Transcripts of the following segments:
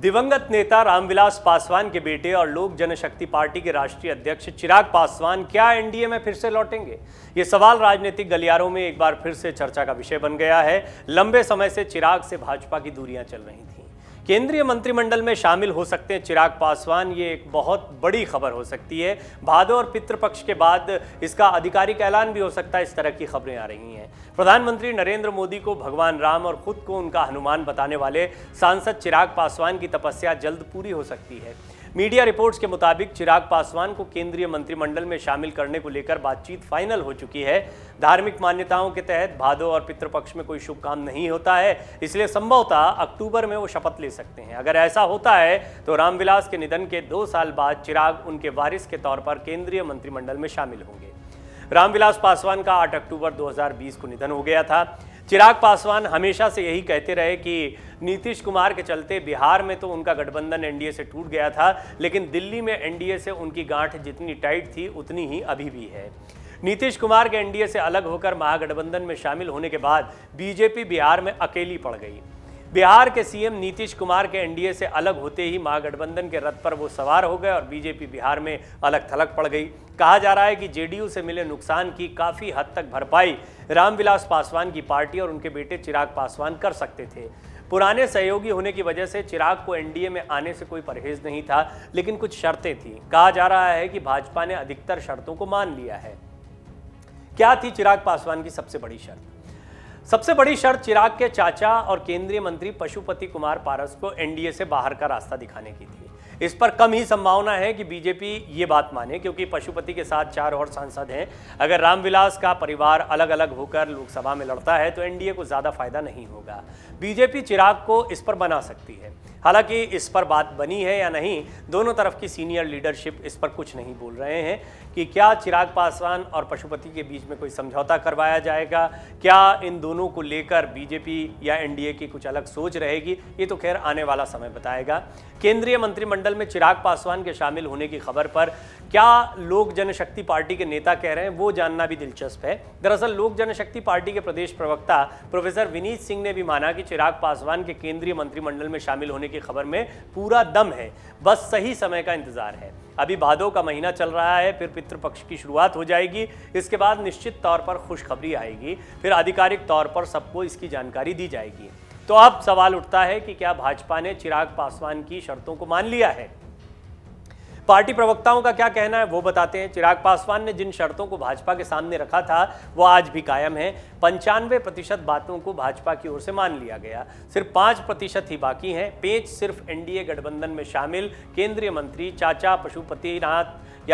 दिवंगत नेता रामविलास पासवान के बेटे और लोक जनशक्ति पार्टी के राष्ट्रीय अध्यक्ष चिराग पासवान क्या एनडीए में फिर से लौटेंगे? ये सवाल राजनीतिक गलियारों में एक बार फिर से चर्चा का विषय बन गया है। लंबे समय से चिराग से भाजपा की दूरियां चल रही थीं। केंद्रीय मंत्रिमंडल में शामिल हो सकते हैं चिराग पासवान, ये एक बहुत बड़ी खबर हो सकती है। भादो और पितृपक्ष के बाद इसका आधिकारिक ऐलान भी हो सकता है, इस तरह की खबरें आ रही हैं। प्रधानमंत्री नरेंद्र मोदी को भगवान राम और खुद को उनका हनुमान बताने वाले सांसद चिराग पासवान की तपस्या जल्द पूरी हो सकती है। मीडिया रिपोर्ट्स के मुताबिक चिराग पासवान को केंद्रीय मंत्रिमंडल में शामिल करने को लेकर बातचीत फाइनल हो चुकी है। धार्मिक मान्यताओं के तहत भादो और पितृपक्ष में कोई शुभ काम नहीं होता है, इसलिए संभवतः अक्टूबर में वो शपथ ले सकते हैं। अगर ऐसा होता है तो रामविलास के निधन के 2 साल बाद चिराग उनके वारिस के तौर पर केंद्रीय मंत्रिमंडल में शामिल होंगे। रामविलास पासवान का 8 अक्टूबर 2020 को निधन हो गया था। चिराग पासवान हमेशा से यही कहते रहे कि नीतीश कुमार के चलते बिहार में तो उनका गठबंधन एनडीए से टूट गया था, लेकिन दिल्ली में एनडीए से उनकी गांठ जितनी टाइट थी उतनी ही अभी भी है। नीतीश कुमार के एनडीए से अलग होकर महागठबंधन में शामिल होने के बाद बीजेपी बिहार में अकेली पड़ गई। बिहार के सीएम नीतीश कुमार के एनडीए से अलग होते ही महागठबंधन के रथ पर वो सवार हो गए और बीजेपी बिहार में अलग थलग पड़ गई। कहा जा रहा है कि जेडीयू से मिले नुकसान की काफ़ी हद तक भरपाई रामविलास पासवान की पार्टी और उनके बेटे चिराग पासवान कर सकते थे। पुराने सहयोगी होने की वजह से चिराग को एनडीए में आने से कोई परहेज नहीं था, लेकिन कुछ शर्तें थीं। कहा जा रहा है कि भाजपा ने अधिकतर शर्तों को मान लिया है। क्या थी चिराग पासवान की सबसे बड़ी शर्त? सबसे बड़ी शर्त चिराग के चाचा और केंद्रीय मंत्री पशुपति कुमार पारस को एनडीए से बाहर का रास्ता दिखाने की थी। इस पर कम ही संभावना है कि बीजेपी ये बात माने, क्योंकि पशुपति के साथ 4 और सांसद हैं। अगर रामविलास का परिवार अलग अलग होकर लोकसभा में लड़ता है तो एनडीए को ज़्यादा फायदा नहीं होगा। बीजेपी चिराग को इस पर बना सकती है। हालांकि इस पर बात बनी है या नहीं, दोनों तरफ की सीनियर लीडरशिप इस पर कुछ नहीं बोल रहे हैं कि क्या चिराग पासवान और पशुपति के बीच में कोई समझौता करवाया जाएगा, क्या इन दोनों को लेकर बीजेपी या एनडीए की कुछ अलग सोच रहेगी, ये तो खैर आने वाला समय बताएगा। केंद्रीय मंत्रिमंडल में चिराग पासवान के शामिल होने की खबर पर क्या लोक जनशक्ति पार्टी के नेता कह रहे हैं, वो जानना भी दिलचस्प है। दरअसल लोक जनशक्ति पार्टी के प्रदेश प्रवक्ता प्रोफेसर विनीत सिंह ने भी माना कि चिराग पासवान के केंद्रीय मंत्रिमंडल में शामिल होने की खबर में पूरा दम है, बस सही समय का इंतजार है। अभी भादो का महीना चल रहा है, फिर पितृपक्ष की शुरुआत हो जाएगी, इसके बाद निश्चित तौर पर खुशखबरी आएगी, फिर आधिकारिक तौर पर सबको इसकी जानकारी दी जाएगी। तो अब सवाल उठता है कि क्या भाजपा ने चिराग पासवान की शर्तों को मान लिया है? पार्टी प्रवक्ताओं का क्या कहना है वो बताते हैं। चिराग पासवान ने जिन शर्तों को भाजपा के सामने रखा था वो आज भी कायम है। 95% बातों को भाजपा की ओर से मान लिया गया, सिर्फ 5% ही बाकी हैं। पेच सिर्फ एनडीए गठबंधन में शामिल केंद्रीय मंत्री चाचा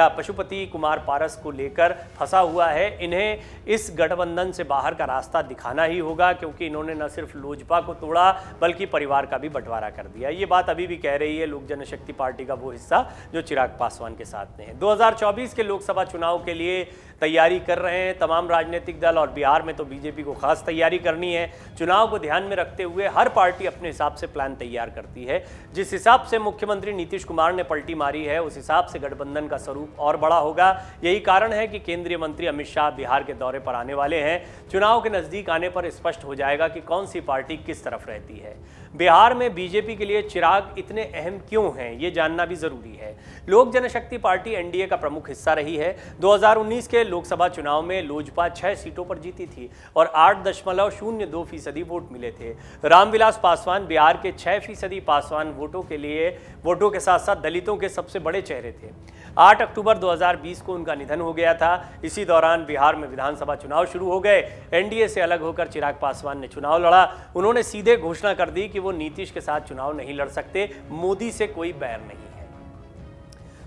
पशुपति कुमार पारस को लेकर फंसा हुआ है। इन्हें इस गठबंधन से बाहर का रास्ता दिखाना ही होगा, क्योंकि इन्होंने न सिर्फ लोजपा को तोड़ा बल्कि परिवार का भी बंटवारा कर दिया। ये बात अभी भी कह रही है लोक जनशक्ति पार्टी का वो हिस्सा जो चिराग पासवान के साथ में है। 2024 के लोकसभा चुनाव के लिए तैयारी कर रहे हैं तमाम राजनीतिक दल, और बिहार में तो बीजेपी को खास तैयारी करनी है। चुनाव को ध्यान में रखते हुए हर पार्टी अपने हिसाब से प्लान तैयार करती है। जिस हिसाब से मुख्यमंत्री नीतीश कुमार ने पलटी मारी है, उस हिसाब से गठबंधन का स्वरूप और बड़ा होगा। यही कारण है कि केंद्रीय मंत्री अमित शाह बिहार के दौरे पर आने वाले हैं। चुनाव के नजदीक आने पर स्पष्ट हो जाएगा कि कौन सी पार्टी किस तरफ रहती है। बिहार में बीजेपी के लिए चिराग इतने अहम क्यों हैं, ये जानना भी जरूरी है। लोक जनशक्ति पार्टी एनडीए का प्रमुख हिस्सा रही है। 2019 के लोकसभा चुनाव में लोजपा 6 सीटों पर जीती थी और 8.02% वोट मिले थे। रामविलास पासवान बिहार के 6% पासवान वोटों के साथ साथ दलितों के सबसे बड़े चेहरे थे। 8 अक्टूबर 2020 को उनका निधन हो गया था। इसी दौरान बिहार में विधानसभा चुनाव शुरू हो गए। एनडीए से अलग होकर चिराग पासवान ने चुनाव लड़ा। उन्होंने सीधे घोषणा कर दी कि वो नीतीश के साथ चुनाव नहीं लड़ सकते, मोदी से कोई बैर नहीं है।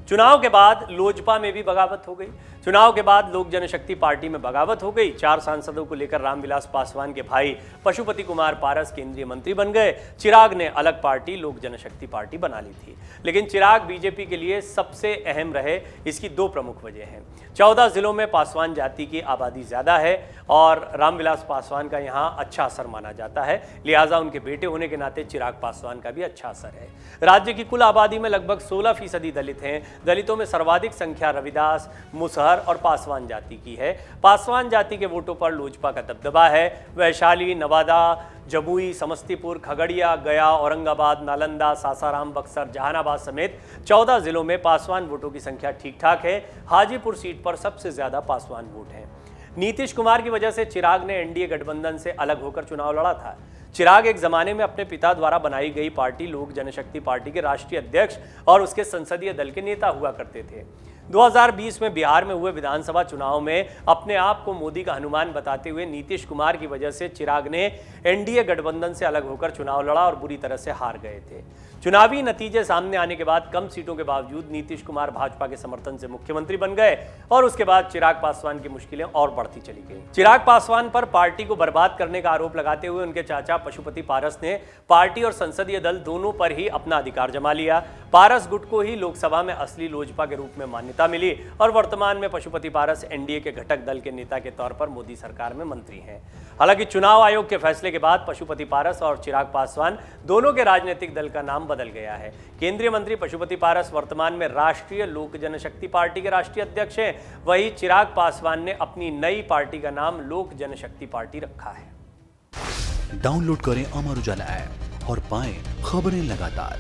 चुनाव के बाद लोजपा में भी बगावत हो गई। चुनाव के बाद लोक जनशक्ति पार्टी में बगावत हो गई। 4 सांसदों को लेकर रामविलास पासवान के भाई पशुपति कुमार पारस केंद्रीय मंत्री बन गए। चिराग ने अलग पार्टी लोक जनशक्ति पार्टी बना ली थी, लेकिन चिराग बीजेपी के लिए सबसे अहम रहे। इसकी 2 प्रमुख वजह हैं। 14 जिलों में पासवान जाति की आबादी ज्यादा है और रामविलास पासवान का यहाँ अच्छा असर माना जाता है, लिहाजा उनके बेटे होने के नाते चिराग पासवान का भी अच्छा असर है। राज्य की कुल आबादी में लगभग 16% दलित हैं। दलितों में सर्वाधिक संख्या रविदास, मुसहर परिवार और पासवान जाति की है। पासवान जाति के वोटों पर लोजपा का दबदबा है। वैशाली, नवादा, जमुई, समस्तीपुर, खगड़िया, गया, औरंगाबाद, नालंदा, सासाराम, बक्सर, जहानाबाद समेत 14 जिलों में पासवान वोटों की संख्या ठीक ठाक है। हाजीपुर सीट पर सबसे ज्यादा पासवान वोट हैं। नीतीश कुमार की वजह से चिराग ने एनडीए गठबंधन से अलग होकर चुनाव लड़ा था। चिराग एक जमाने में अपने पिता द्वारा बनाई गई पार्टी लोक जनशक्ति पार्टी के राष्ट्रीय अध्यक्ष और उसके संसदीय दल के नेता हुआ करते थे। 2020 में बिहार में हुए विधानसभा चुनाव में अपने आप को मोदी का हनुमान बताते हुए नीतीश कुमार की वजह से चिराग ने एनडीए गठबंधन से अलग होकर चुनाव लड़ा और बुरी तरह से हार गए थे। चुनावी नतीजे सामने आने के बाद कम सीटों के बावजूद नीतीश कुमार भाजपा के समर्थन से मुख्यमंत्री बन गए और उसके बाद चिराग पासवान की मुश्किलें और बढ़ती चली गई। चिराग पासवान पर पार्टी को बर्बाद करने का आरोप लगाते हुए उनके चाचा पशुपति पारस ने पार्टी और संसदीय दल दोनों पर ही अपना अधिकार जमा लिया। पारस गुट को ही लोकसभा में असली लोजपा के रूप में मान्यता मिली और वर्तमान में पशुपति पारस एनडीए के घटक दल के नेता के तौर पर मोदी सरकार में मंत्री हैं। हालांकि चुनाव आयोग के फैसले के बाद पशुपति पारस और चिराग पासवान दोनों के राजनीतिक दल का नाम बदल गया है। केंद्रीय मंत्री पशुपति पारस वर्तमान में राष्ट्रीय लोक जनशक्ति पार्टी के राष्ट्रीय अध्यक्ष हैं। वहीं चिराग पासवान ने अपनी नई पार्टी का नाम लोक जनशक्ति पार्टी रखा है। डाउनलोड करें अमर उजाला ऐप और पाएं खबरें लगातार।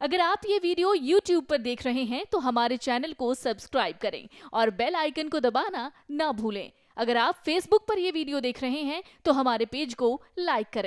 अगर आप ये वीडियो YouTube पर देख रहे हैं तो हमारे चैनल को सब्सक्राइब करें और बेल आइकन को दबाना ना भूलें। अगर आप Facebook पर ये वीडियो देख रहे हैं तो हमारे पेज को लाइक करें।